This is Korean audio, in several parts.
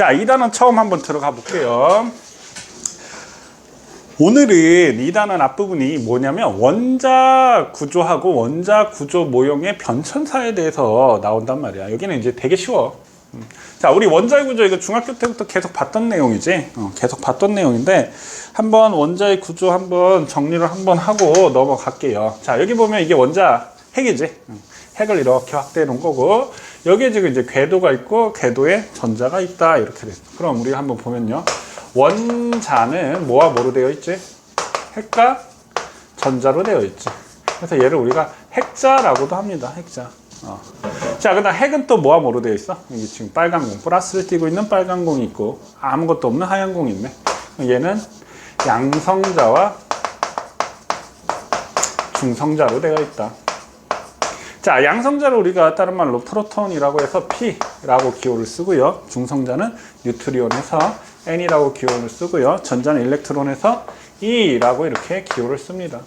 자, 2단원 처음 한번 들어가 볼게요. 오늘은 2단원 앞부분이 뭐냐면 원자 구조하고 원자 구조 모형의 변천사에 대해서 나온단 말이야. 여기는 이제 되게 쉬워. 자, 우리 원자의 구조 이거 중학교 때부터 계속 봤던 내용이지. 계속 봤던 내용인데 한번 원자의 구조 한번 정리를 한번 하고 넘어갈게요. 자, 여기 보면 이게 원자 핵이지. 핵을 이렇게 확대해 놓은 거고, 여기에 지금 이제 궤도가 있고 궤도에 전자가 있다 이렇게 돼 있어. 그럼 우리가 한번 보면요, 원자는 뭐와 뭐로 되어 있지? 핵과 전자로 되어 있지. 그래서 얘를 우리가 핵자라고도 합니다. 핵자. 자, 그다음 핵은 또 뭐와 뭐로 되어 있어? 여기 지금 빨간 공, 플러스를 띄고 있는 빨간 공이 있고 아무것도 없는 하얀 공이 있네. 얘는 양성자와 중성자로 되어 있다. 자, 양성자를 우리가 다른 말로 프로톤이라고 해서 P라고 기호를 쓰고요. 중성자는 뉴트리온에서 N이라고 기호를 쓰고요. 전자는 일렉트론에서 E라고 이렇게 기호를 씁니다.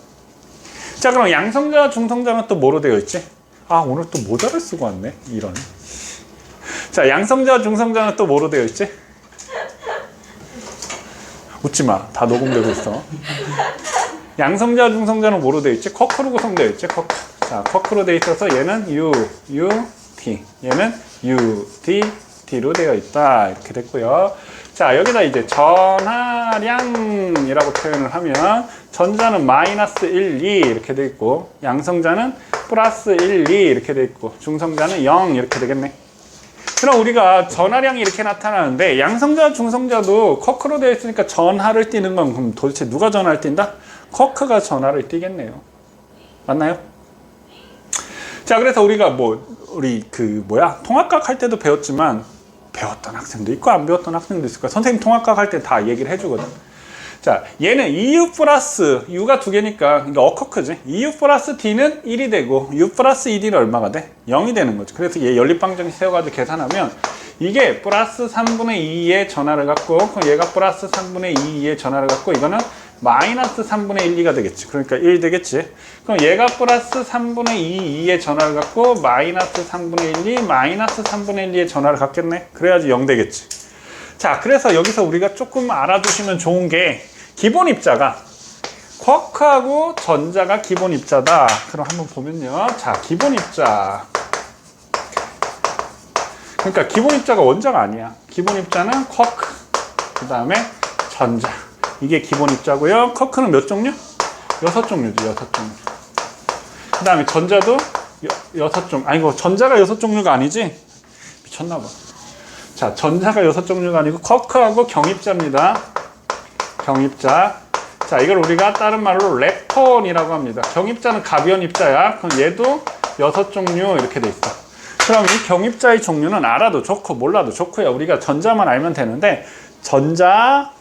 자, 그럼 양성자와 중성자는 또 뭐로 되어 있지? 아, 오늘 또 모자를 쓰고 왔네. 이런. 자, 양성자와 중성자는 또 뭐로 되어 있지? 웃지 마. 다 녹음되고 있어. 양성자와 중성자는 뭐로 되어 있지? 쿼크로 구성되어 있지? 쿼크. 자, 쿼크로 되어 있어서 얘는 U, T. 얘는 U, D, T로 되어 있다. 이렇게 됐고요. 자, 여기다 이제 전하량이라고 표현을 하면 전자는 마이너스 1, 2 이렇게 돼 있고, 양성자는 플러스 1, 2 이렇게 돼 있고, 중성자는 0 이렇게 되겠네. 그럼 우리가 전하량이 이렇게 나타나는데 양성자, 중성자도 쿼크로 되어 있으니까 전하를 띠는 건 그럼 도대체 누가 전하를 띈다? 쿼크가 전하를 띠겠네요. 맞나요? 자, 그래서 우리가 우리 통합과학 할 때도 배웠지만 배웠던 학생도 있고 안 배웠던 학생도 있을 거야. 선생님 통합과학 할 때 다 얘기를 해주거든. 자, 얘는 EU 플러스 U가 두 개니까 이게 어커크지. EU 플러스 D는 1이 되고 U 플러스 2D는 얼마가 돼? 0이 되는 거지. 그래서 얘 연립방정식 세워가지고 계산하면 이게 플러스 3분의 2의 전하를 갖고, 그럼 얘가 플러스 3분의 2의 전하를 갖고, 이거는 마이너스 3분의 1, 2가 되겠지. 그러니까 1 되겠지. 그럼 얘가 플러스 3분의 2의 전하를 갖고 마이너스 3분의 1, 2, 마이너스 3분의 1, 2의 전하를 갖겠네. 그래야지 0 되겠지. 자, 그래서 여기서 우리가 조금 알아두시면 좋은 게, 기본 입자가 쿼크하고 전자가 기본 입자다. 그럼 한번 보면요. 자, 기본 입자. 그러니까 기본 입자가 원자가 아니야. 기본 입자는 쿼크, 그 다음에 전자. 이게 기본 입자고요. 쿼크는 몇 종류? 6종류지, 6종류. 그 다음에 전자도 6종류. 아니고, 전자가 6종류가 아니지? 미쳤나봐. 자, 전자가 6종류가 아니고 쿼크하고 경입자입니다. 경입자. 자, 이걸 우리가 다른 말로 렙톤이라고 합니다. 경입자는 가변 입자야. 그럼 얘도 6종류 이렇게 돼 있어. 그럼 이 경입자의 종류는 알아도 좋고 몰라도 좋고요. 우리가 전자만 알면 되는데, 전자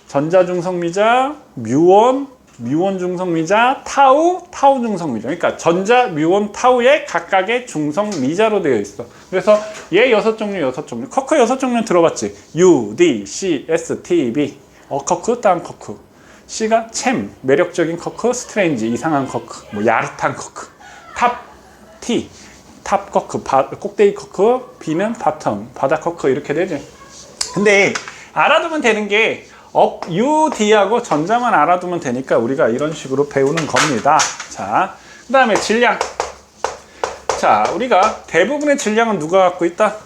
중성미자, 뮤온 중성미자, 타우 중성미자. 그러니까 전자, 뮤온, 타우의 각각의 중성미자로 되어 있어. 그래서 얘 6종류. 쿼크 6종류는 들어봤지? U, D, C, S, T, B. 어커크, 땅커크. C가 챔, 매력적인 커크, 스트레인지, 이상한 커크, 야릇한 커크. T, 탑 커크, 꼭대기 커크. B는 바텀, 바다 커크 이렇게 되지. 근데 알아두면 되는 게 U, D하고 전자만 알아두면 되니까 우리가 이런 식으로 배우는 겁니다. 자, 그 다음에 질량. 자, 우리가 대부분의 질량은 누가 갖고 있다?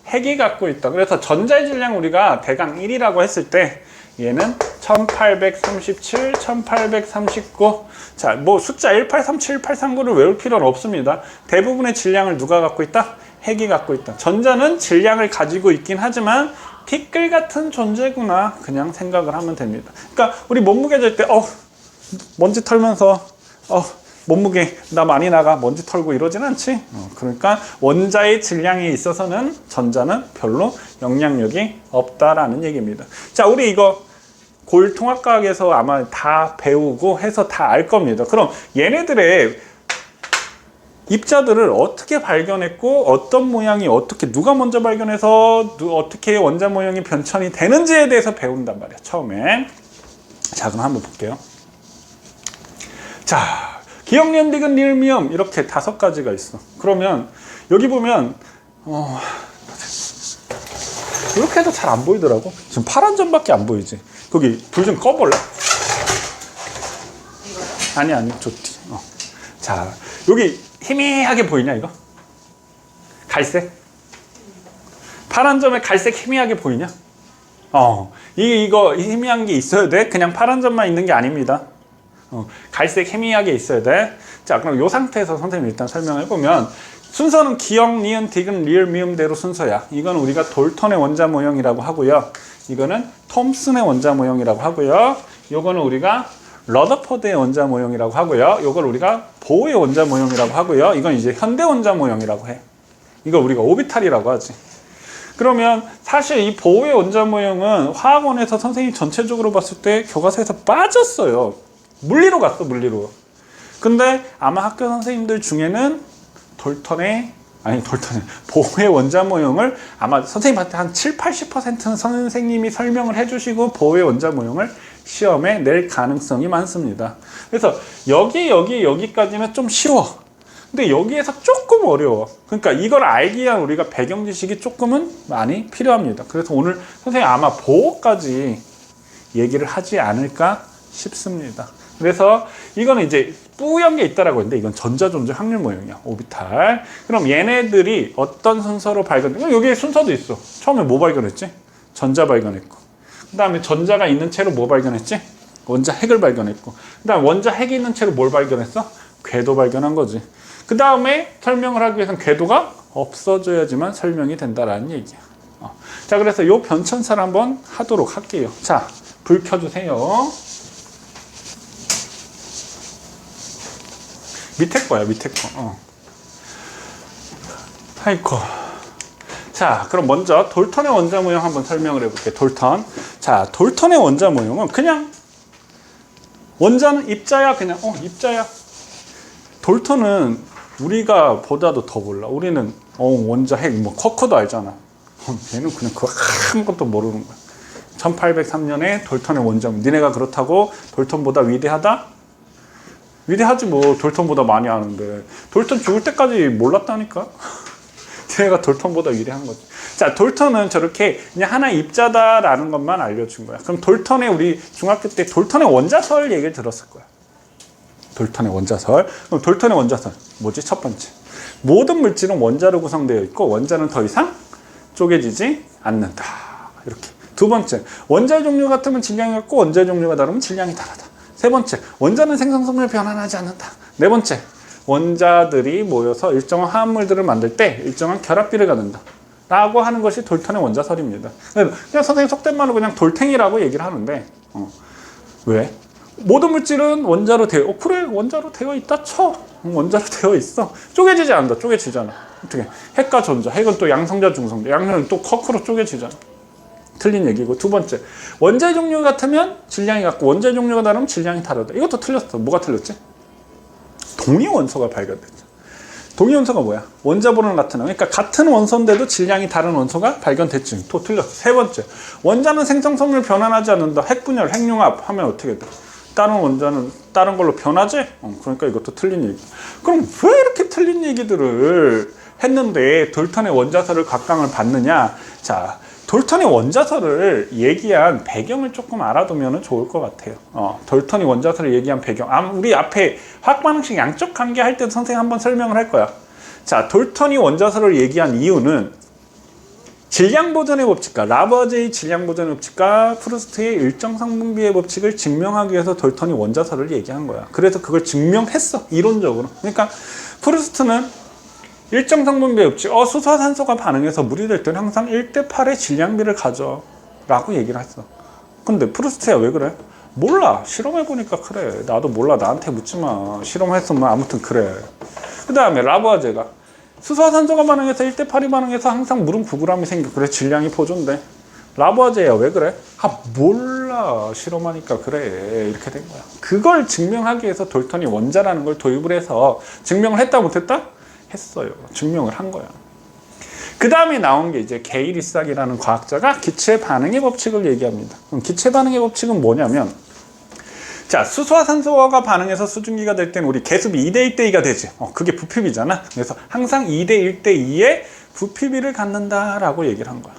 핵이 갖고 있다. 그래서 전자의 질량 우리가 대강 1이라고 했을 때 얘는 1837, 1839. 자, 숫자 1837, 1839를 외울 필요는 없습니다. 대부분의 질량을 누가 갖고 있다? 핵이 갖고 있다. 전자는 질량을 가지고 있긴 하지만 티끌 같은 존재구나 그냥 생각을 하면 됩니다. 그러니까 우리 몸무게 잴 때 먼지 털면서 몸무게 나 많이 나가 먼지 털고 이러진 않지. 그러니까 원자의 질량에 있어서는 전자는 별로 영향력이 없다라는 얘기입니다. 자, 우리 이거 골통합과학에서 아마 다 배우고 해서 다 알 겁니다. 그럼 얘네들의 입자들을 어떻게 발견했고 어떤 모양이 어떻게 누가 먼저 발견해서 어떻게 원자 모형이 변천이 되는지에 대해서 배운단 말이야, 처음에. 자, 그럼 한번 볼게요. 자, 기억년, 디귿, 리을, 미음 이렇게 5가지가 있어. 그러면 여기 보면 이렇게 해도 잘 안 보이더라고. 지금 파란 점밖에 안 보이지. 거기 불 좀 꺼볼래? 아니 좋지. 자, 여기 희미하게 보이냐 이거? 갈색? 파란 점에 갈색 희미하게 보이냐? 이거 희미한 게 있어야 돼. 그냥 파란 점만 있는 게 아닙니다. 갈색 희미하게 있어야 돼. 자, 그럼 이 상태에서 선생님 일단 설명해보면, 순서는 기역, 니은, 디귿, 리을, 미음대로 순서야. 이건 우리가 돌턴의 원자 모형이라고 하고요. 이거는 톰슨의 원자 모형이라고 하고요. 요거는 우리가 러더포드의 원자 모형이라고 하고요. 요걸 우리가 보우의 원자 모형이라고 하고요. 이건 이제 현대 원자 모형이라고 해. 이거 우리가 오비탈이라고 하지. 그러면 사실 이 보우의 원자 모형은 화학원에서 선생님이 전체적으로 봤을 때 교과서에서 빠졌어요. 물리로 갔어, 물리로. 근데 아마 학교 선생님들 중에는 보우의 원자 모형을 아마 선생님한테 한 7-80%는 선생님이 설명을 해주시고 보우의 원자 모형을 시험에 낼 가능성이 많습니다. 그래서 여기까지는 좀 쉬워. 근데 여기에서 조금 어려워. 그러니까 이걸 알기 위한 우리가 배경 지식이 조금은 많이 필요합니다. 그래서 오늘 선생님 아마 보호까지 얘기를 하지 않을까 싶습니다. 그래서 이거는 이제 뿌연 게 있다라고 했는데 이건 전자존재 확률 모형이야. 오비탈. 그럼 얘네들이 어떤 순서로 발견돼? 여기에 순서도 있어. 처음에 뭐 발견했지? 전자 발견했고, 그 다음에 전자가 있는 채로 뭐 발견했지? 원자 핵을 발견했고, 그 다음에 원자 핵이 있는 채로 뭘 발견했어? 궤도 발견한 거지. 그 다음에 설명을 하기 위해서는 궤도가 없어져야지만 설명이 된다라는 얘기야. 자, 그래서 이 변천사를 한번 하도록 할게요. 자, 불 켜주세요. 밑에 거야, 밑에 거. 아이고. 자, 그럼 먼저 돌턴의 원자 모형 한번 설명을 해볼게요. 돌턴. 자, 돌턴의 원자 모형은 그냥 원자는 입자야, 그냥 입자야. 돌턴은 우리가 보다도 더 몰라. 우리는 원자 핵, 뭐 커커도 알잖아. 얘는 그냥 그거 아무것도 모르는 거야. 1803년에 돌턴의 원자 모형. 니네가 그렇다고 돌턴보다 위대하다? 위대하지 뭐. 돌턴보다 많이 아는데. 돌턴 죽을 때까지 몰랐다니까. 걔가 돌턴보다 위대한 거지. 자, 돌턴은 저렇게 그냥 하나의 입자다라는 것만 알려준 거야. 그럼 돌턴의 우리 중학교 때 돌턴의 원자설 얘기를 들었을 거야. 돌턴의 원자설. 그럼 돌턴의 원자설 뭐지? 첫 번째, 모든 물질은 원자로 구성되어 있고 원자는 더 이상 쪼개지지 않는다. 이렇게. 두 번째, 원자의 종류 같으면 질량이 같고 원자의 종류가 다르면 질량이 다르다. 세 번째, 원자는 생성성을 변환하지 않는다. 네 번째, 원자들이 모여서 일정한 화합물들을 만들 때 일정한 결합비를 갖는다 라고 하는 것이 돌턴의 원자설입니다. 그냥 선생님 속된 말로 그냥 돌탱이라고 얘기를 하는데, 왜? 모든 물질은 원자로 되어, 그래, 원자로 되어 있다 쳐. 원자로 되어 있어. 쪼개지지 않는다. 쪼개지잖아. 어떻게? 핵과 전자. 핵은 또 양성자, 중성자. 양성은 또 커크로 쪼개지잖아. 틀린 얘기고. 두 번째, 원자의 종류가 같으면 질량이 같고 원자의 종류가 다르면 질량이 다르다. 이것도 틀렸어. 뭐가 틀렸지? 동위 원소가 발견됐죠. 동위 원소가 뭐야? 원자번호는 같은, 그러니까 같은 원소인데도 질량이 다른 원소가 발견됐지. 또 틀렸어. 세 번째, 원자는 생성성을 변환하지 않는다. 핵분열, 핵융합 하면 어떻게 돼? 다른 원자는 다른 걸로 변하지? 그러니까 이것도 틀린 얘기. 그럼 왜 이렇게 틀린 얘기들을 했는데 돌턴의 원자설을 각광을 받느냐? 자, 돌턴의 원자설을 얘기한 배경을 조금 알아두면 좋을 것 같아요. 돌턴의 원자설을 얘기한 배경. 우리 앞에 화학반응식 양적 관계 할 때도 선생님 한번 설명을 할 거야. 자, 돌턴이 원자설을 얘기한 이유는 질량보존의 법칙과 라부아제의 질량보존의 법칙과 프루스트의 일정상 분비의 법칙을 증명하기 위해서 돌턴이 원자설을 얘기한 거야. 그래서 그걸 증명했어, 이론적으로. 그러니까 프루스트는 일정상 분비의 법칙, 수소와 산소가 반응해서 물이 될 때는 항상 1:8의 질량비를 가져 라고 얘기를 했어. 근데 프루스트야 왜 그래? 몰라. 실험해보니까 그래. 나도 몰라. 나한테 묻지마. 실험했으면 아무튼 그래. 그 다음에 라부아제가 수소와 산소가 반응해서 1:8이 반응해서 항상 물은 9g이 생겨. 그래, 질량이 보존돼. 라부아제야 왜 그래? 몰라. 실험하니까 그래. 이렇게 된 거야. 그걸 증명하기 위해서 돌턴이 원자라는 걸 도입을 해서 증명을 했다 못했다? 했어요. 증명을 한 거야. 그 다음에 나온 게 이제 게일 이삭이라는 과학자가 기체 반응의 법칙을 얘기합니다. 그럼 기체 반응의 법칙은 뭐냐면, 자, 수소와 산소가 반응해서 수증기가 될 때는 우리 계습이 2:1:2가 되지. 그게 부피비잖아. 그래서 항상 2:1:2의 부피비를 갖는다라고 얘기를 한 거야.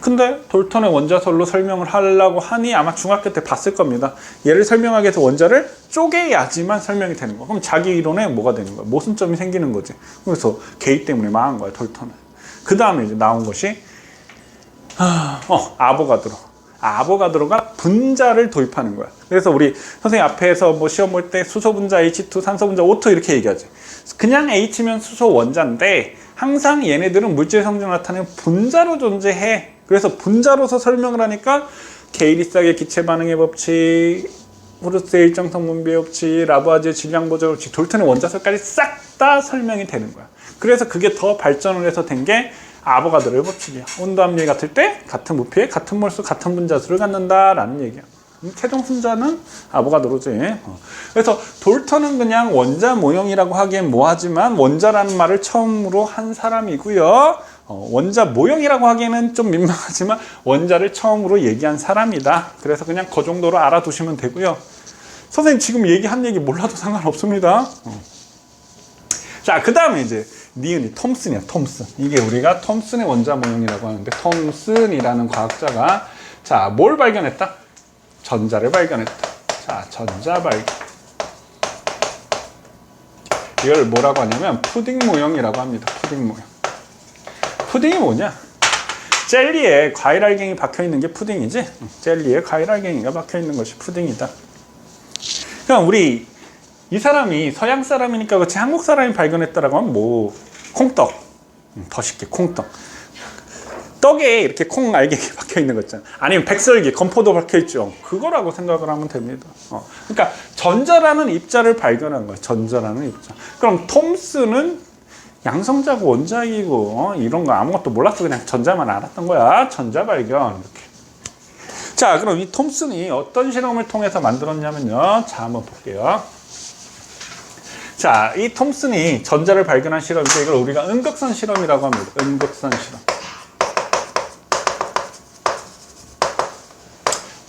근데 돌턴의 원자설로 설명을 하려고 하니 아마 중학교 때 봤을 겁니다. 얘를 설명하기 위해서 원자를 쪼개야지만 설명이 되는 거야. 그럼 자기 이론에 뭐가 되는 거야? 모순점이 생기는 거지. 그래서 개입 때문에 망한 거야, 돌턴은. 그 다음에 이제 나온 것이 아보가드로. 아보가드로가 분자를 도입하는 거야. 그래서 우리 선생님 앞에서 뭐 시험 볼 때 수소 분자 H2, 산소 분자 O2 이렇게 얘기하지. 그냥 H면 수소 원자인데 항상 얘네들은 물질 성질을 나타내는 분자로 존재해. 그래서 분자로서 설명을 하니까 게이리스학의 기체 반응의 법칙, 후르츠의 일정성 분비의 법칙, 라부아지의 질량 보정 법칙, 돌턴의 원자설까지 싹 다 설명이 되는 거야. 그래서 그게 더 발전을 해서 된 게 아보가드로의 법칙이야. 온도 압력이 같을 때 같은 부피에 같은 몰수 같은 분자수를 갖는다라는 얘기야. 최종 순자는 아보가드로지. 그래서 돌턴은 그냥 원자 모형이라고 하기엔 뭐하지만 원자라는 말을 처음으로 한 사람이고요. 원자 모형이라고 하기에는 좀 민망하지만 원자를 처음으로 얘기한 사람이다. 그래서 그냥 그 정도로 알아두시면 되고요. 선생님 지금 얘기한 얘기 몰라도 상관없습니다. 자, 그 다음에 이제 니은이 톰슨이야. 톰슨. 이게 우리가 톰슨의 원자 모형이라고 하는데, 톰슨이라는 과학자가 자, 뭘 발견했다? 전자를 발견했다. 자, 전자 발견. 이걸 뭐라고 하냐면 푸딩 모형이라고 합니다. 푸딩 모형. 푸딩이 뭐냐? 젤리에 과일 알갱이 박혀 있는 게 푸딩이지. 젤리에 과일 알갱이가 박혀 있는 것이 푸딩이다. 그럼 우리 이 사람이 서양 사람이니까 그렇지 한국 사람이 발견했다라고 하면 뭐 콩떡. 더 쉽게 콩떡. 떡에 이렇게 콩 알갱이 박혀 있는 거 있잖아. 아니면 백설기, 건포도 박혀 있죠. 그거라고 생각을 하면 됩니다. 그러니까 전자라는 입자를 발견한 거야. 전자라는 입자. 그럼 톰슨은 양성자고 원자이고 이런 거 아무것도 몰랐어. 그냥 전자만 알았던 거야. 전자 발견. 이렇게. 자, 그럼 이 톰슨이 어떤 실험을 통해서 만들었냐면요. 자, 한번 볼게요. 자, 이 톰슨이 전자를 발견한 실험인데 이걸 우리가 음극선 실험이라고 합니다. 음극선 실험.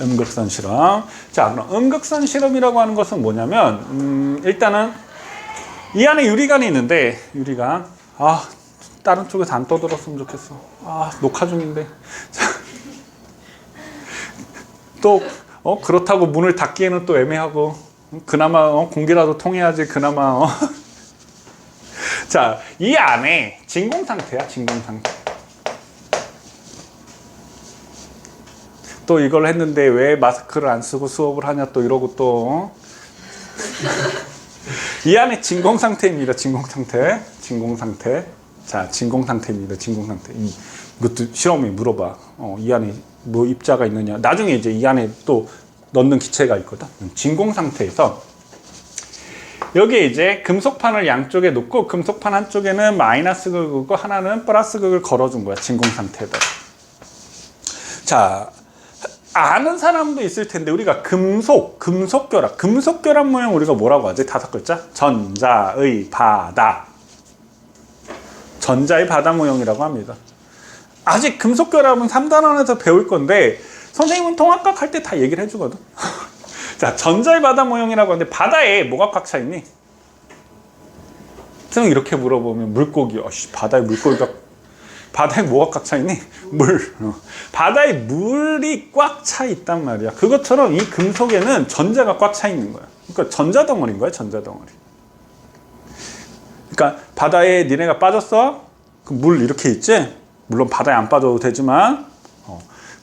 음극선 실험. 자, 그럼 음극선 실험이라고 하는 것은 뭐냐면 일단은 이 안에 유리관이 있는데 유리관. 다른 쪽에서 안 떠들었으면 좋겠어. 녹화 중인데. 또 그렇다고 문을 닫기에는 또 애매하고 그나마 공기라도 통해야지 그나마. 자, 이 안에 진공 상태야. 진공 상태. 또 이걸 했는데 왜 마스크를 안 쓰고 수업을 하냐 또 이러고 또. 이 안에 진공 상태입니다. 진공 상태. 진공 상태. 자, 진공 상태입니다. 진공 상태. 이것도 실험에 물어봐. 이 안에 뭐 입자가 있느냐. 나중에 이제 이 안에 또 넣는 기체가 있거든. 진공 상태에서 여기에 이제 금속판을 양쪽에 놓고 금속판 한쪽에는 마이너스 극을 긋고 하나는 플러스 극을 걸어준 거야. 진공 상태에다. 자, 아는 사람도 있을 텐데 우리가 금속결합 모형 우리가 뭐라고 하지? 5글자? 전자의 바다. 전자의 바다 모형이라고 합니다. 아직 금속결합은 3단원에서 배울 건데 선생님은 통합각 할 때 다 얘기를 해주거든. 자, 전자의 바다 모형이라고 하는데 바다에 뭐가 꽉 차 있니? 선생님 이렇게 물어보면 물고기. 바다에 물고기가 바다에 뭐가 꽉 차 있니? 물. 바다에 물이 꽉 차 있단 말이야. 그것처럼 이 금속에는 전자가 꽉 차 있는 거야. 그러니까 전자덩어리인 거야. 전자덩어리. 그러니까 바다에 니네가 빠졌어? 그 물 이렇게 있지? 물론 바다에 안 빠져도 되지만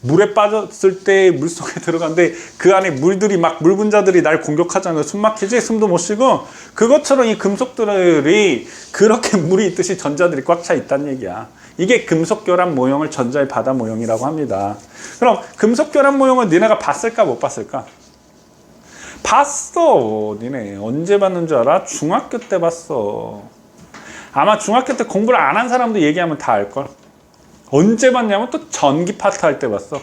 물에 빠졌을 때 물속에 들어가는데 그 안에 물들이 막 물 분자들이 날 공격하잖아. 숨 막히지? 숨도 못 쉬고. 그것처럼 이 금속들이 그렇게 물이 있듯이 전자들이 꽉 차 있다는 얘기야. 이게 금속결합 모형을 전자의 바다 모형이라고 합니다. 그럼 금속결합 모형을 니네가 봤을까 못 봤을까? 봤어. 니네 언제 봤는 줄 알아? 중학교 때 봤어. 아마 중학교 때 공부를 안 한 사람도 얘기하면 다 알걸. 언제 봤냐면 또 전기 파트 할 때 봤어.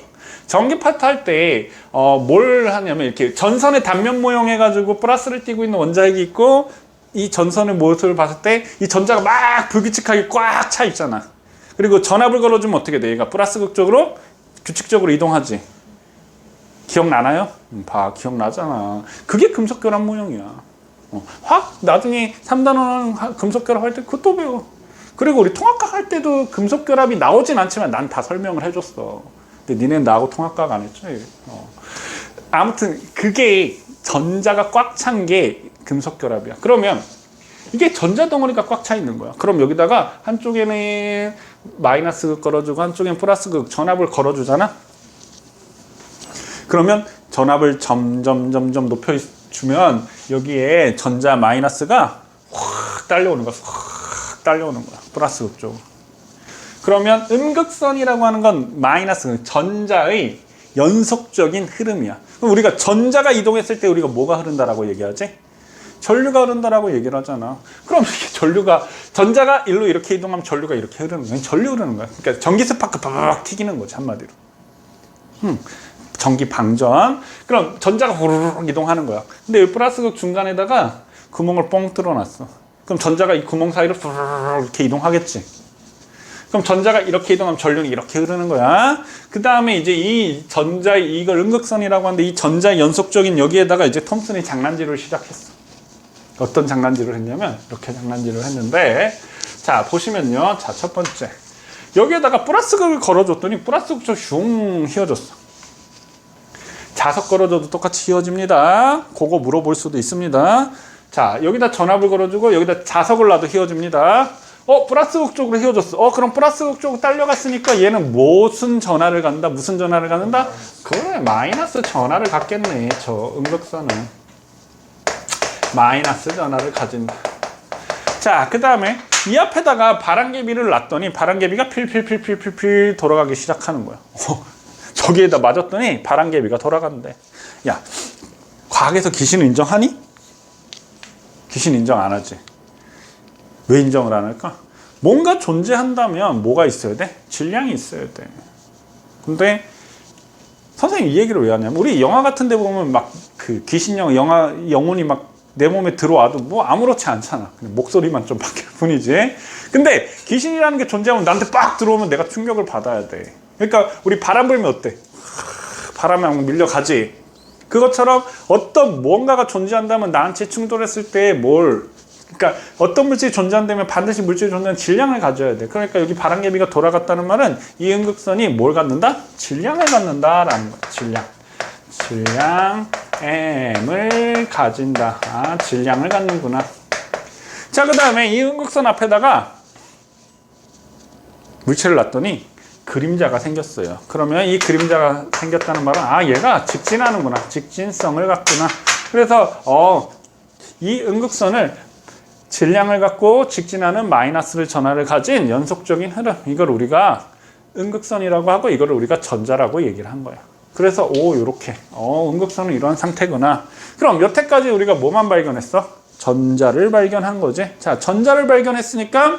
전기 파트 할 때 뭘 하냐면 이렇게 전선의 단면 모형 해가지고 플러스를 띄고 있는 원자핵이 있고 이 전선의 모습을 봤을 때 이 전자가 막 불규칙하게 꽉 차 있잖아. 그리고 전압을 걸어주면 어떻게 돼? 얘가 플러스 극적으로 규칙적으로 이동하지. 기억나나요? 기억나잖아. 그게 금속결합 모형이야. 나중에 3단원 금속결합 할 때 그것도 배워. 그리고 우리 통합각 할 때도 금속결합이 나오진 않지만 난 다 설명을 해줬어. 근데 니네는 나하고 통합과학 안 했죠? 아무튼 그게 전자가 꽉 찬 게 금속 결합이야. 그러면 이게 전자 덩어리가 꽉 차 있는 거야. 그럼 여기다가 한쪽에는 마이너스 극 걸어주고 한쪽에는 플러스 극 전압을 걸어주잖아. 그러면 전압을 점점 높여주면 여기에 전자 마이너스가 확 딸려오는 거야. 확 딸려오는 거야. 플러스 극 쪽으로. 그러면 음극선이라고 하는 건 마이너스 전자의 연속적인 흐름이야. 그럼 우리가 전자가 이동했을 때 우리가 뭐가 흐른다라고 얘기하지? 전류가 흐른다라고 얘기를 하잖아. 그럼 이게 전자가 일로 이렇게 이동하면 전류가 이렇게 흐르는 거야. 전류 흐르는 거야. 그러니까 전기 스파크 팍 튀기는 거지, 한마디로. 전기 방전. 그럼 전자가 후루룩 이동하는 거야. 근데 이 플러스극 중간에다가 구멍을 뻥 뚫어놨어. 그럼 전자가 이 구멍 사이로 후루룩 이렇게 이동하겠지. 그럼 전자가 이렇게 이동하면 전류는 이렇게 흐르는 거야. 그 다음에 이제 이 전자의 이걸 음극선이라고 하는데 이 전자의 연속적인 여기에다가 이제 톰슨이 장난질을 시작했어. 어떤 장난질을 했냐면 이렇게 장난질을 했는데 자 보시면요. 자 첫 번째 여기에다가 플러스극을 걸어줬더니 플러스극 슝 휘어졌어. 자석 걸어줘도 똑같이 휘어집니다. 그거 물어볼 수도 있습니다. 자 여기다 전압을 걸어주고 여기다 자석을 놔도 휘어집니다. 플러스극 쪽으로 휘어졌어. 그럼 플러스극 쪽으로 딸려갔으니까 얘는 무슨 전하를 간다? 무슨 전하를 갖는다? 그래 마이너스 전하를 갖겠네. 저 음극선은 마이너스 전하를 가진다. 자 그 다음에 이 앞에다가 바람개비를 놨더니 바람개비가 필필 돌아가기 시작하는 거야. 저기에다 맞았더니 바람개비가 돌아간대. 야 과학에서 귀신을 인정하니? 귀신 인정 안 하지. 왜 인정을 안 할까? 뭔가 존재한다면 뭐가 있어야 돼? 질량이 있어야 돼. 근데 선생님 이 얘기를 왜 하냐면 우리 영화 같은 데 보면 막 그 귀신 영화 영혼이 막 내 몸에 들어와도 뭐 아무렇지 않잖아. 그냥 목소리만 좀 바뀔 뿐이지. 근데 귀신이라는 게 존재하면 나한테 빡 들어오면 내가 충격을 받아야 돼. 그러니까 우리 바람 불면 어때? 바람에 밀려가지. 그것처럼 어떤 무언가가 존재한다면 나한테 충돌했을 때 그러니까 어떤 물질이 존재한다면 반드시 물질이 존재하는 질량을 가져야 돼. 그러니까 여기 바람개비가 돌아갔다는 말은 이 음극선이 뭘 갖는다? 질량을 갖는다라는 거야. 질량 M을 가진다. 질량을 갖는구나. 자, 그 다음에 이 음극선 앞에다가 물체를 놨더니 그림자가 생겼어요. 그러면 이 그림자가 생겼다는 말은 얘가 직진하는구나. 직진성을 갖구나. 그래서 이 음극선을 질량을 갖고 직진하는 마이너스를 전하를 가진 연속적인 흐름. 이걸 우리가 음극선이라고 하고 이걸 우리가 전자라고 얘기를 한 거야. 그래서 요렇게 음극선은 이런 상태구나. 그럼 여태까지 우리가 뭐만 발견했어? 전자를 발견한 거지. 자, 전자를 발견했으니까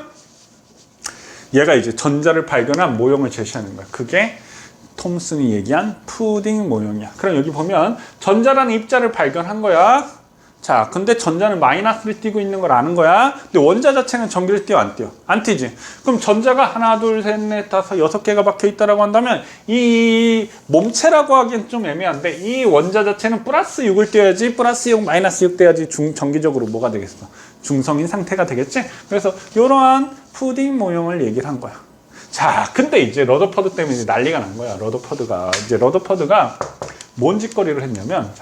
얘가 이제 전자를 발견한 모형을 제시하는 거야. 그게 톰슨이 얘기한 푸딩 모형이야. 그럼 여기 보면 전자라는 입자를 발견한 거야. 자, 근데 전자는 마이너스를 띄고 있는 걸 아는 거야. 근데 원자 자체는 전기를 띄어 안 띄어? 안 띄지. 그럼 전자가 하나, 둘, 셋, 넷, 다섯, 6개가 박혀 있다라고 한다면 이 몸체라고 하기엔 좀 애매한데 이 원자 자체는 플러스 6을 띄어야지 플러스 6, 마이너스 6 띄어야지 전기적으로 뭐가 되겠어? 중성인 상태가 되겠지? 그래서 이러한 푸딩 모형을 얘기를 한 거야. 자, 근데 이제 러더퍼드 때문에 이제 난리가 난 거야. 러더퍼드가 뭔 짓거리를 했냐면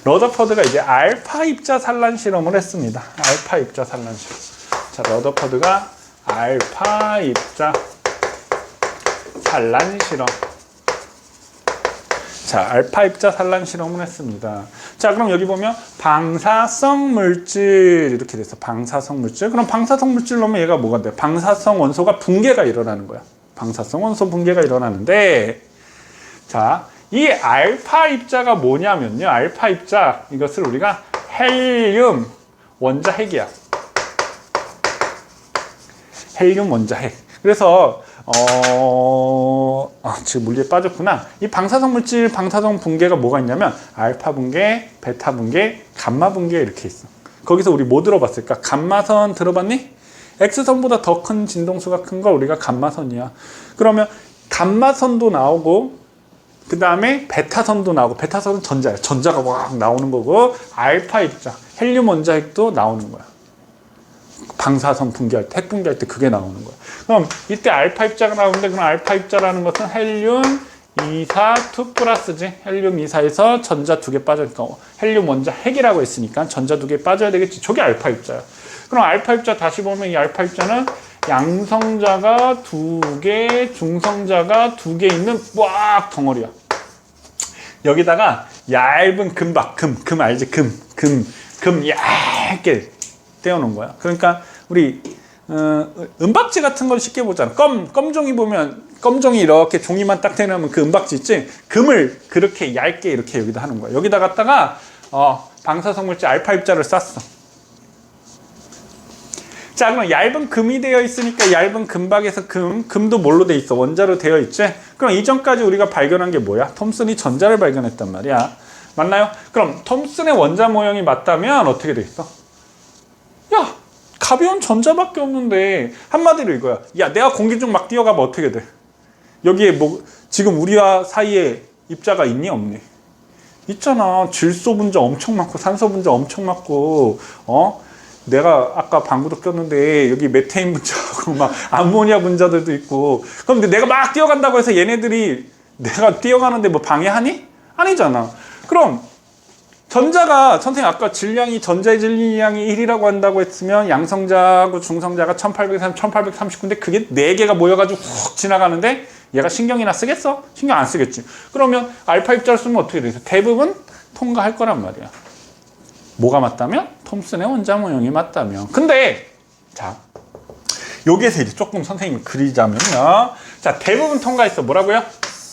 러더퍼드가 이제 알파 입자 산란 실험을 했습니다. 알파 입자 산란 실험. 자, 러더퍼드가 알파 입자 산란 실험. 자, 알파 입자 산란 실험을 했습니다. 자, 그럼 여기 보면 방사성 물질 이렇게 돼서 방사성 물질. 그럼 방사성 물질 넣으면 얘가 뭐가 돼? 방사성 원소가 붕괴가 일어나는 거야. 방사성 원소 붕괴가 일어나는데 자, 이 알파 입자가 뭐냐면요. 알파 입자 이것을 우리가 헬륨 원자핵이야. 헬륨 원자핵. 그래서 지금 물리에 빠졌구나. 이 방사성 물질 방사성 붕괴가 뭐가 있냐면 알파 붕괴, 베타 붕괴, 감마 붕괴 이렇게 있어. 거기서 우리 뭐 들어봤을까? 감마선 들어봤니? X선보다 더 큰 진동수가 큰 거 우리가 감마선이야. 그러면 감마선도 나오고 그 다음에 베타선도 나오고, 베타선은 전자야. 전자가 막 나오는 거고, 알파 입자, 헬륨 원자핵도 나오는 거야. 방사선 붕괴할 때, 핵 붕괴할 때 그게 나오는 거야. 그럼 이때 알파 입자가 나오는데 그럼 알파 입자라는 것은 헬륨 2사 2 플러스지. 헬륨 2사에서 전자 2개 빠져니까 헬륨 원자 핵이라고 했으니까 전자 2개 빠져야 되겠지. 저게 알파 입자야. 그럼 알파 입자 다시 보면 이 알파 입자는 양성자가 2개, 중성자가 2개 있는 꽉 덩어리야. 여기다가 얇은 금박, 금 알지? 금 얇게 떼어놓은 거야. 그러니까 우리 은박지 같은 걸 쉽게 보잖아. 껌종이 보면 껌종이 이렇게 종이만 딱 떼놓으면 그 은박지 있지? 금을 그렇게 얇게 이렇게 여기다 하는 거야. 여기다 갖다가 방사성 물질 알파 입자를 쐈어. 자, 그럼 얇은 금이 되어 있으니까 얇은 금박에서 금도 뭘로 돼 있어? 원자로 되어 있지? 그럼 이전까지 우리가 발견한 게 뭐야? 톰슨이 전자를 발견했단 말이야. 맞나요? 그럼 톰슨의 원자 모형이 맞다면 어떻게 돼 있어? 야, 가벼운 전자밖에 없는데 한마디로 이거야. 야, 내가 공기 중 막 뛰어가면 어떻게 돼? 여기에 뭐 지금 우리와 사이에 입자가 있니 없니? 있잖아. 질소 분자 엄청 많고 산소 분자 엄청 많고 내가 아까 방구도 꼈는데 여기 메테인 분자하고 막 암모니아 분자들도 있고. 그럼 내가 막 뛰어간다고 해서 얘네들이 내가 뛰어가는데 뭐 방해하니? 아니잖아. 그럼 전자가 선생님 아까 질량이 전자의 질량이 1이라고 한다고 했으면 양성자하고 중성자가 1830, 1839인데 그게 4개가 모여가지고 훅 지나가는데 얘가 신경이나 쓰겠어? 신경 안 쓰겠지. 그러면 알파 입자를 쓰면 어떻게 되겠어? 대부분 통과할 거란 말이야. 뭐가 맞다면? 톰슨의 원자 모형이 맞다면. 근데 자, 여기에서 이제 조금 선생님이 그리자면요. 자, 대부분 통과했어. 뭐라고요?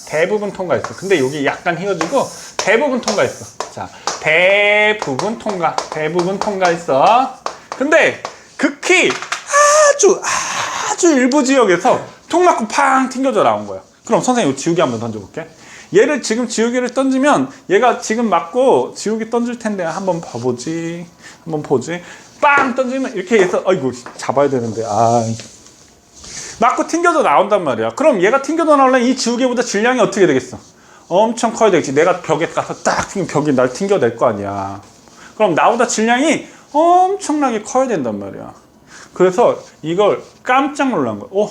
대부분 통과했어. 근데 여기 약간 휘어지고 대부분 통과했어. 자, 대부분 통과했어. 근데 극히 아주 일부 지역에서 통 맞고 팡 튕겨져 나온 거야. 그럼 선생님 지우개 한번 던져볼게. 얘를 지금 지우개를 던지면 얘가 지금 맞고 지우개 던질 텐데 한번 보지. 빵 던지면 이렇게 해서 아이고 잡아야 되는데 맞고 튕겨져 나온단 말이야. 그럼 얘가 튕겨져 나오려면 이 지우개보다 질량이 어떻게 되겠어? 엄청 커야 되겠지. 내가 벽에 가서 딱 튕기면 벽이 날 튕겨낼 거 아니야. 그럼 나보다 질량이 엄청나게 커야 된단 말이야. 그래서 이걸 깜짝 놀란 거야.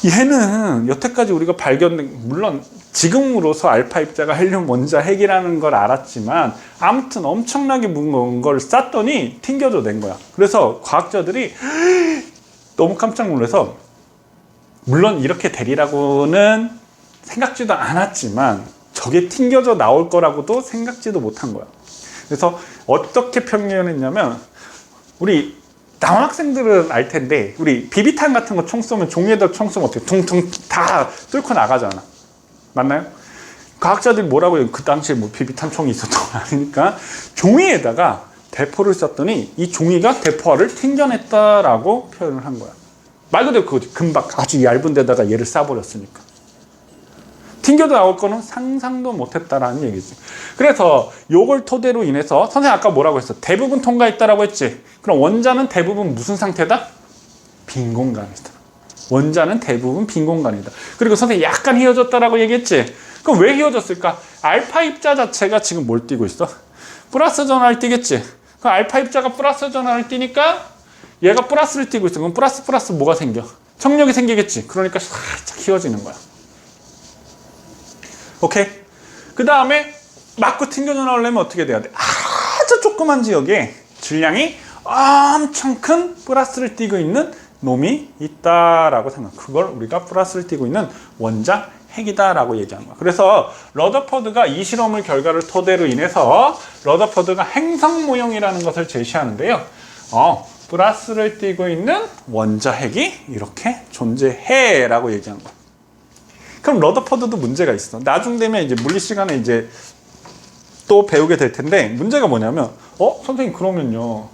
얘는 여태까지 우리가 발견된, 물론 지금으로서 알파 입자가 헬륨 원자 핵이라는 걸 알았지만 아무튼 엄청나게 무거운 걸 쌌더니 튕겨져 낸 거야. 그래서 과학자들이 너무 깜짝 놀라서, 물론 이렇게 되리라고는 생각지도 않았지만 저게 튕겨져 나올 거라고도 생각지도 못한 거야. 그래서 어떻게 표현했냐면, 우리 남학생들은 알 텐데 우리 비비탄 같은 거 총 쏘면 종이에다 총 쏘면 어떻게 퉁퉁 다 뚫고 나가잖아. 맞나요? 과학자들이 뭐라고 해요? 그 당시에 뭐 비비탄 총이 있었던 거 아니니까 종이에다가 대포를 쐈더니 이 종이가 대포알을 튕겨냈다라고 표현을 한 거야. 말 그대로 그거지. 금박 아주 얇은 데다가 얘를 쏴버렸으니까. 튕겨도 나올 거는 상상도 못했다라는 얘기지. 그래서 요걸 토대로 인해서 선생님 아까 뭐라고 했어? 대부분 통과했다라고 했지. 그럼 원자는 대부분 무슨 상태다? 빈 공간이다. 원자는 대부분 빈 공간이다. 그리고 선생님 약간 휘어졌다라고 얘기했지. 그럼 왜 휘어졌을까? 알파 입자 자체가 지금 뭘 띠고 있어? 플러스 전하를 띠겠지. 그럼 알파 입자가 플러스 전하를 띠니까 얘가 플러스를 띠고 있어. 그럼 플러스 뭐가 생겨? trọng力이 생기겠지. 그러니까 살짝 휘어지는 거야. 오케이? 그 다음에 맞고 튕겨져 나오려면 어떻게 돼야 돼? 아주 조그만 지역에 질량이 엄청 큰 플러스를 띠고 있는 놈이 있다라고 생각. 그걸 우리가 플러스를 띠고 있는 원자 핵이다라고 얘기하는 거야. 그래서 러더퍼드가 이 실험을 결과를 토대로 인해서 러더퍼드가 행성 모형이라는 것을 제시하는데요. 플러스를 띠고 있는 원자 핵이 이렇게 존재해라고 얘기하는 거야. 그럼 러더퍼드도 문제가 있어. 나중 되면 이제 물리 시간에 이제 또 배우게 될 텐데, 문제가 뭐냐면, 선생님 그러면요,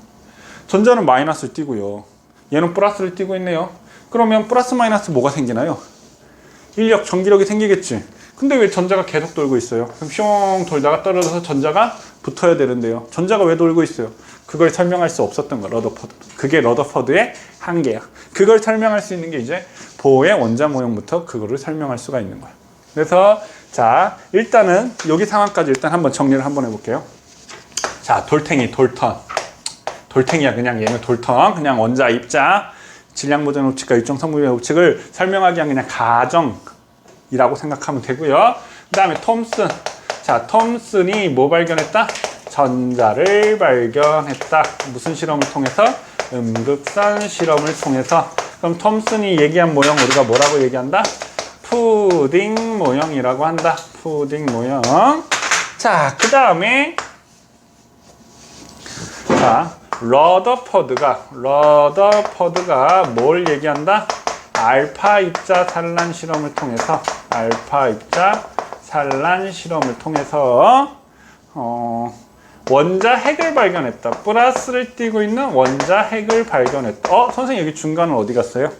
전자는 마이너스를 띠고요, 얘는 플러스를 띠고 있네요. 그러면 플러스 마이너스 뭐가 생기나요? 인력, 전기력이 생기겠지. 근데 왜 전자가 계속 돌고 있어요? 그럼 슝 돌다가 떨어져서 전자가 붙어야 되는데요. 전자가 왜 돌고 있어요? 그걸 설명할 수 없었던 거야, 러더퍼드. 그게 러더퍼드의 한계야. 그걸 설명할 수 있는 게 이제 보의 원자 모형부터 그거를 설명할 수가 있는 거야. 그래서 자, 일단은 여기 상황까지 일단 한번 정리를 한번 해볼게요. 자, 돌탱이, 돌턴 돌탱이야. 그냥 얘는 돌텅. 그냥 원자, 입자, 질량보존 법칙과 일정 성분의 법칙을 설명하기 위한 그냥 가정이라고 생각하면 되고요. 그 다음에 톰슨. 자, 톰슨이 뭐 발견했다? 전자를 발견했다. 무슨 실험을 통해서? 음극선 실험을 통해서. 그럼 톰슨이 얘기한 모형 우리가 뭐라고 얘기한다? 푸딩 모형이라고 한다. 푸딩 모형. 자, 그 다음에 자, 러더퍼드가 뭘 얘기한다? 알파 입자 산란 실험을 통해서 원자 핵을 발견했다. 플러스를 띠고 있는 원자 핵을 발견했다. 선생님 여기 중간은 어디 갔어요?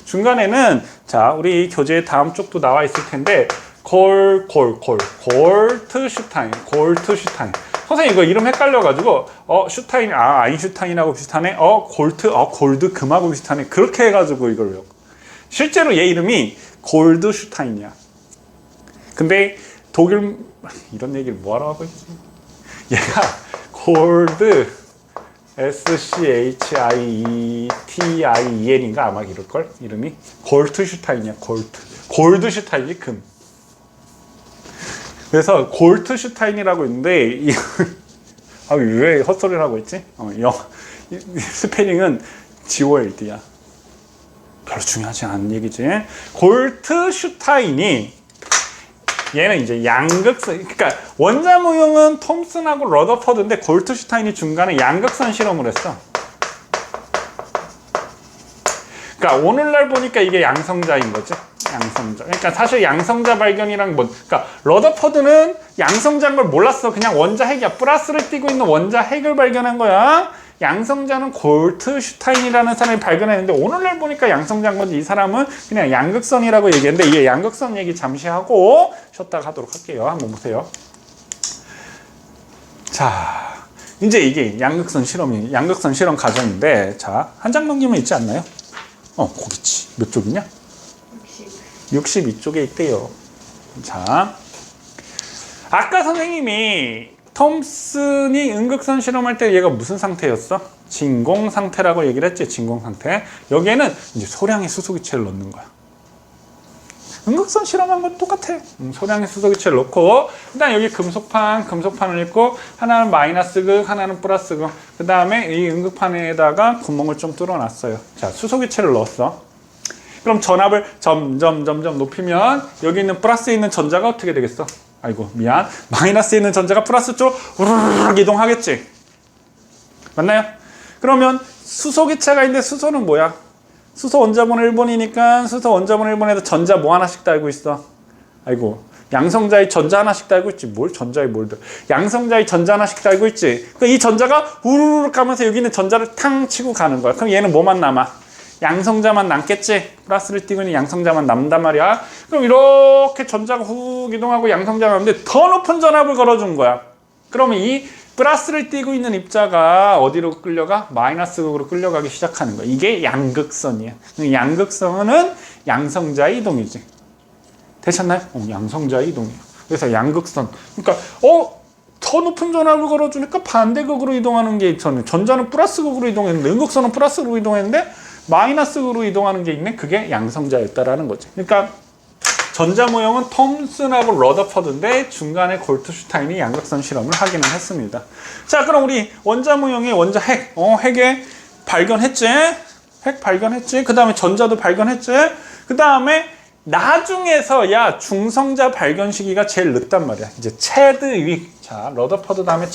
중간에는 자, 우리 교재 다음 쪽도 나와 있을 텐데 골트슈타인. 선생님 이거 이름 헷갈려가지고 슈타인 아인슈타인하고 비슷하네. 골드 금하고 비슷하네. 그렇게 해가지고 이걸 외워. 실제로 얘 이름이 골드슈타인이야. 근데 독일 이런 얘기를 뭐하러 하고 있지? 얘가 골드 SCHIETIEN인가 아마 이럴걸? 이름이 골트슈타인이야. 골드슈타인이 금. 그래서 골트슈타인이라고 있는데 왜 헛소리를 하고 있지? 스페링은 GOLD야. 별로 중요하지 않은 얘기지. 골트슈타인이 얘는 이제 양극선, 그러니까 원자 모형은 톰슨하고 러더퍼드인데 골트슈타인이 중간에 양극선 실험을 했어. 그러니까 오늘날 보니까 이게 양성자인 거지. 양성자. 그러니까 사실 양성자 발견이랑 그러니까 러더퍼드는 양성자인 걸 몰랐어. 그냥 원자 핵이야. 플러스를 띠고 있는 원자 핵을 발견한 거야. 양성자는 골트슈타인이라는 사람이 발견했는데 오늘날 보니까 양성자인 건지 이 사람은 그냥 양극선이라고 얘기했는데 이게 양극선 얘기 잠시 하고 쉬었다가 하도록 할게요. 한번 보세요. 자, 이제 이게 양극선 실험 과정인데 자, 한 장 넘기면 있지 않나요? 거기 있지. 몇 쪽이냐? 62쪽에 있대요. 자, 아까 선생님이 톰슨이 음극선 실험할 때 얘가 무슨 상태였어? 진공 상태라고 얘기를 했지. 진공 상태. 여기에는 이제 소량의 수소기체를 넣는 거야. 음극선 실험한 건 똑같아. 소량의 수소기체를 넣고 일단 여기 금속판을 있고 하나는 마이너스 극, 하나는 플러스 극. 그 다음에 이 음극판에다가 구멍을 좀 뚫어놨어요. 자, 수소기체를 넣었어. 그럼 전압을 점점 높이면 여기 있는 플러스에 있는 전자가 어떻게 되겠어? 아이고 미안. 마이너스에 있는 전자가 플러스 쪽으로 우르르 이동하겠지. 맞나요? 그러면 수소기체가 있는데 수소는 뭐야? 수소 원자번 1번이니까 수소 원자번 1번에도 전자 뭐 하나씩 달고 있어? 아이고 양성자의 전자 하나씩 달고 있지. 뭘 전자에 뭘 달? 양성자의 전자 하나씩 달고 있지. 그러니까 이 전자가 우르르 가면서 여기 있는 전자를 탕 치고 가는 거야. 그럼 얘는 뭐만 남아? 양성자만 남겠지. 플러스를 띄고 있는 양성자만 남단 말이야. 그럼 이렇게 전자가 훅 이동하고 양성자가 남는데 더 높은 전압을 걸어준 거야. 그러면 이 플러스를 띄고 있는 입자가 어디로 끌려가? 마이너스 극으로 끌려가기 시작하는 거야. 이게 양극선이야. 양극선은 양성자의 이동이지. 되셨나요? 양성자의 이동이야. 그래서 양극선. 그러니까 더 높은 전압을 걸어주니까 반대극으로 이동하는 게 있었네. 전자는 플러스 극으로 이동했는데 음극선은 플러스로 이동했는데 마이너스로 이동하는 게 있네. 그게 양성자였다라는 거지. 그러니까 전자 모형은 톰슨하고 러더퍼드인데 중간에 골트슈타인이 양극선 실험을 하기는 했습니다. 자, 그럼 우리 원자 모형의 원자 핵, 핵에 발견했지. 핵 발견했지. 그 다음에 전자도 발견했지. 그 다음에 나중에서야 중성자 발견 시기가 제일 늦단 말이야. 이제 체드윅. 자, 러더퍼드 다음에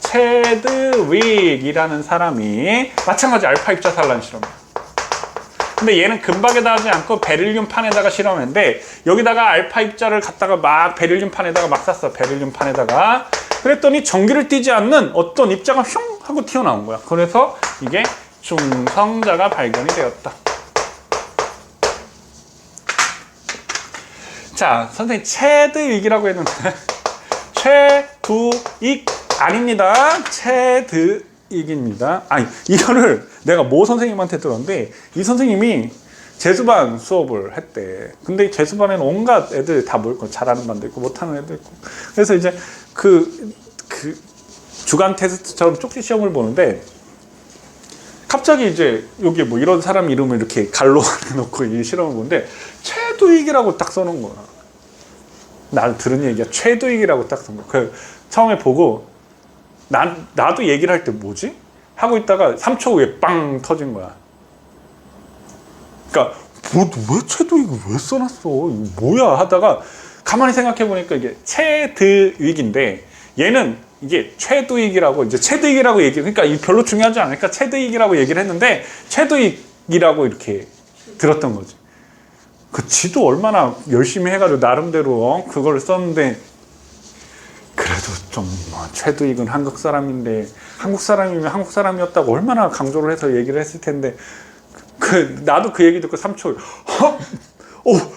체드윅이라는 사람이 마찬가지 알파 입자 산란 실험. 근데 얘는 금박에다 하지 않고 베릴륨 판에다가 실험했는데 여기다가 알파 입자를 갖다가 막 베릴륨 판에다가 막 쐈어. 베릴륨 판에다가. 그랬더니 전기를 띠지 않는 어떤 입자가 슝 하고 튀어나온 거야. 그래서 이게 중성자가 발견이 되었다. 자, 선생님 체드윅이라고 했는데 체두익 아닙니다. 체드윅입니다. 아니, 이거를 내가 모 선생님한테 들었는데 이 선생님이 재수반 수업을 했대. 근데 재수반에는 온갖 애들 다 모였고 잘하는 반도 있고 못하는 애도 있고. 그래서 이제 주간 테스트처럼 쪽지 시험을 보는데 갑자기 이제 여기 뭐 이런 사람 이름을 이렇게 갈로 해놓고 이 실험을 보는데 최두익이라고 딱 써놓은 거야. 나도 들은 얘기야. 최두익이라고 딱 쓴 거야. 그 처음에 보고 나도 얘기를 할 때 뭐지? 하고 있다가 3초 후에 빵 터진 거야. 그러니까 왜 최두익을 왜 써놨어? 이거 뭐야? 하다가 가만히 생각해 보니까 이게 최드익인데 얘는 이게 최두익이라고 이제 최두익이라고 얘기 그러니까 이 별로 중요하지 않으니까 최두익이라고 얘기를 했는데 최두익이라고 이렇게 들었던 거지. 그 지도 얼마나 열심히 해가지고 나름대로 그걸 썼는데 그래도 좀 최두익은 한국 사람인데 한국 사람이면 한국 사람이었다고 얼마나 강조를 해서 얘기를 했을 텐데 나도 그 얘기 듣고 3초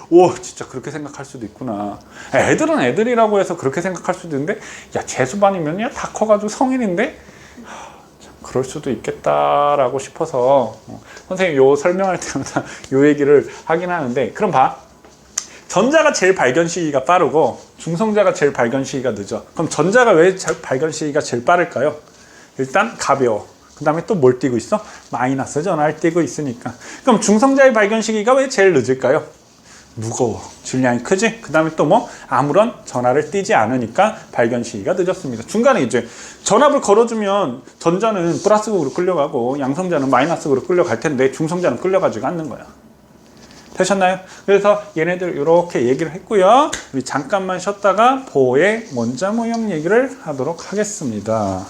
오 진짜 그렇게 생각할 수도 있구나. 애들은 애들이라고 해서 그렇게 생각할 수도 있는데 야 재수반이면 야 다 커가지고 성인인데 그럴 수도 있겠다라고 싶어서 선생님 요 설명할 때마다 요 얘기를 하긴 하는데 그럼 봐. 전자가 제일 발견 시기가 빠르고 중성자가 제일 발견 시기가 늦어. 그럼 전자가 왜 발견 시기가 제일 빠를까요? 일단 가벼워. 그 다음에 또 뭘 띄고 있어? 마이너스 전하를 띄고 있으니까. 그럼 중성자의 발견 시기가 왜 제일 늦을까요? 무거워. 질량이 크지? 그 다음에 또 뭐? 아무런 전하를 띄지 않으니까 발견 시기가 늦었습니다. 중간에 이제 전압을 걸어주면 전자는 플러스극으로 끌려가고 양성자는 마이너스극으로 끌려갈 텐데 중성자는 끌려가지가 않는 거야. 되셨나요? 그래서 얘네들 이렇게 얘기를 했고요. 우리 잠깐만 쉬었다가 보의 원자 모형 얘기를 하도록 하겠습니다.